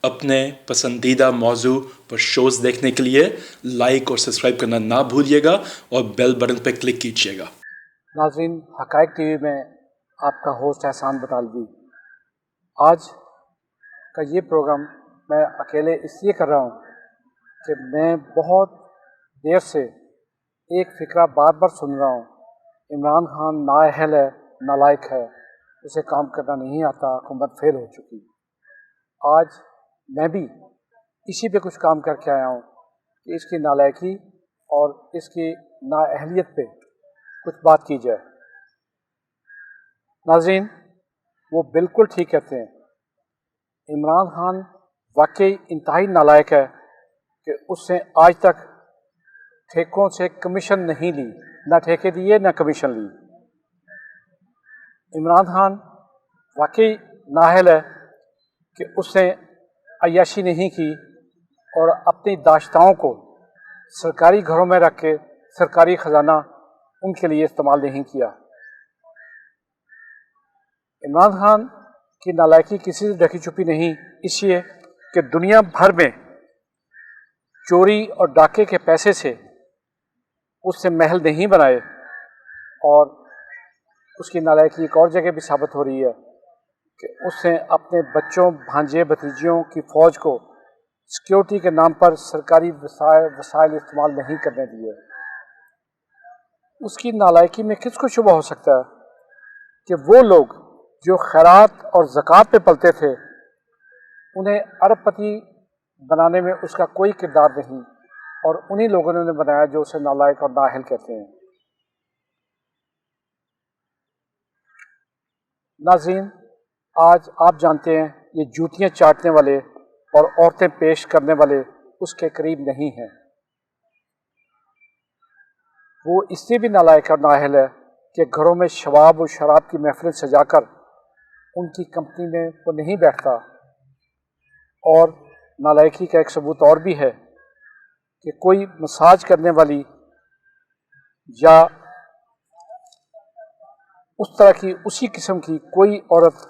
اپنے پسندیدہ موضوع پر شوز دیکھنے کے لیے لائک اور سبسکرائب کرنا نہ بھولیے گا اور بیل بٹن پہ کلک کیجیے گا۔ ناظرین، حقائق ٹی وی میں آپ کا ہوسٹ احسان بطالوی۔ آج کا یہ پروگرام میں اکیلے اس لیے کر رہا ہوں کہ میں بہت دیر سے ایک فکرہ بار بار سن رہا ہوں، عمران خان نااہل ہے، نالائق ہے، اسے کام کرنا نہیں آتا، حکومت فیل ہو چکی۔ آج میں بھی اسی پہ کچھ کام کر کے آیا ہوں کہ اس کی نالائقی اور اس کی نااہلیت پہ کچھ بات کی جائے۔ ناظرین، وہ بالکل ٹھیک کہتے ہیں، عمران خان واقعی انتہائی نالائق ہے کہ اس نے آج تک ٹھیکوں سے کمیشن نہیں لی، نہ ٹھیکے دیے نہ کمیشن لی۔ عمران خان واقعی نااہل ہے کہ اس نے عیاشی نہیں کی اور اپنی داشتاؤں کو سرکاری گھروں میں رکھ کے سرکاری خزانہ ان کے لیے استعمال نہیں کیا۔ عمران خان کی نالائقی کسی سے ڈھکی چھپی نہیں، اس لیے کہ دنیا بھر میں چوری اور ڈاکے کے پیسے سے اس نے محل نہیں بنائے، اور اس کی نالائقی ایک اور جگہ بھی ثابت ہو رہی ہے کہ اس نے اپنے بچوں، بھانجے، بھتیجیوں کی فوج کو سیکیورٹی کے نام پر سرکاری وسائل استعمال نہیں کرنے دیے۔ اس کی نالائقی میں کس کو شبہ ہو سکتا ہے کہ وہ لوگ جو خیرات اور زکوٰۃ پہ پلتے تھے، انہیں ارب پتی بنانے میں اس کا کوئی کردار نہیں، اور انہی لوگوں نے انہیں بنایا جو اسے نالائق اور نااہل کہتے ہیں۔ ناظرین، آج آپ جانتے ہیں یہ جوتیاں چاٹنے والے اور عورتیں پیش کرنے والے اس کے قریب نہیں ہیں۔ وہ اس سے بھی نالائق اور نااہل ہے کہ گھروں میں شراب و شراب کی محفلیں سجا کر ان کی کمپنی میں وہ نہیں بیٹھتا۔ اور نالائقی کا ایک ثبوت اور بھی ہے کہ کوئی مساج کرنے والی یا اس طرح کی اسی قسم کی کوئی عورت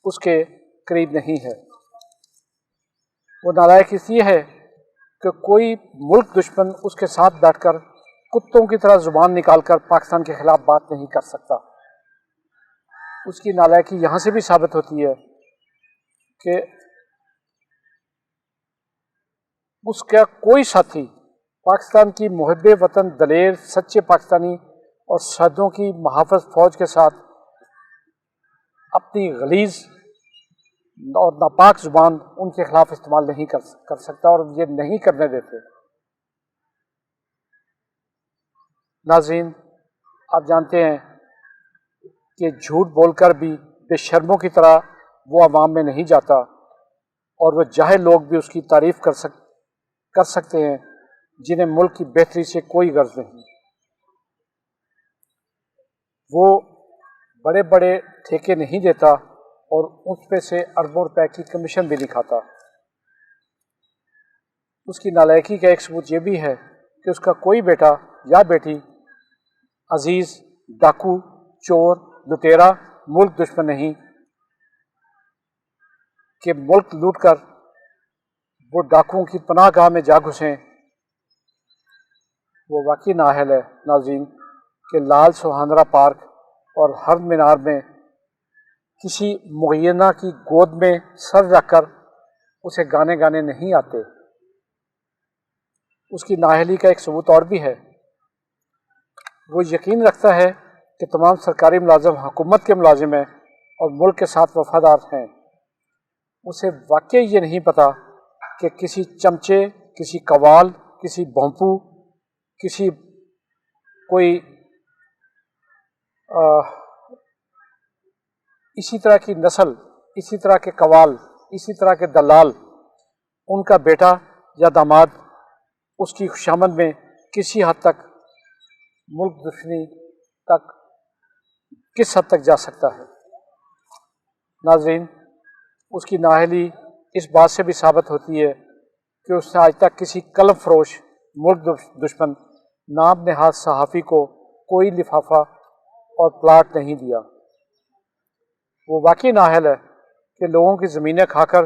اس کے قریب نہیں ہے۔ وہ نالائق اس لیے ہے کہ کوئی ملک دشمن اس کے ساتھ بیٹھ کر کتوں کی طرح زبان نکال کر پاکستان کے خلاف بات نہیں کر سکتا۔ اس کی نالائقی یہاں سے بھی ثابت ہوتی ہے کہ اس کا کوئی ساتھی پاکستان کی محب وطن، دلیر، سچے پاکستانی اور سرحدوں کی محافظ فوج کے ساتھ اپنی غلیظ اور ناپاک زبان ان کے خلاف استعمال نہیں کر سکتا، اور یہ نہیں کرنے دیتے۔ ناظرین، آپ جانتے ہیں کہ جھوٹ بول کر بھی بے شرموں کی طرح وہ عوام میں نہیں جاتا، اور وہ جاہل لوگ بھی اس کی تعریف کر سکتے ہیں جنہیں ملک کی بہتری سے کوئی غرض نہیں۔ وہ بڑے بڑے ٹھیکے نہیں دیتا اور اس پہ سے اربوں روپے کی کمیشن بھی نہیں کھاتا۔ اس کی نالائقی کا ایک ثبوت یہ بھی ہے کہ اس کا کوئی بیٹا یا بیٹی عزیز ڈاکو، چور، لٹیرا، ملک دشمن نہیں کہ ملک لوٹ کر وہ ڈاکوؤں کی پناہ گاہ میں جا گھسیں۔ وہ واقعی نااہل ہے ناظرین کہ لال سوہندرا پارک اور ہر مینار میں کسی معینہ کی گود میں سر رکھ کر اسے گانے گانے نہیں آتے۔ اس کی نااہلی کا ایک ثبوت اور بھی ہے، وہ یقین رکھتا ہے کہ تمام سرکاری ملازم حکومت کے ملازم ہیں اور ملک کے ساتھ وفادار ہیں۔ اسے واقعی یہ نہیں پتہ کہ کسی چمچے، کسی قوال، کسی بھونپو، کسی کوئی اسی طرح کی نسل، اسی طرح کے قوال، اسی طرح کے دلال، ان کا بیٹا یا داماد اس کی خوشامد میں کسی حد تک ملک دشمنی تک کس حد تک جا سکتا ہے۔ ناظرین، اس کی نااہلی اس بات سے بھی ثابت ہوتی ہے کہ اس نے آج تک کسی قلم فروش ملک دشمن نام نہاد صحافی کو کوئی لفافہ اور پلاٹ نہیں دیا۔ وہ واقعی نااہل ہے کہ لوگوں کی زمینیں کھا کر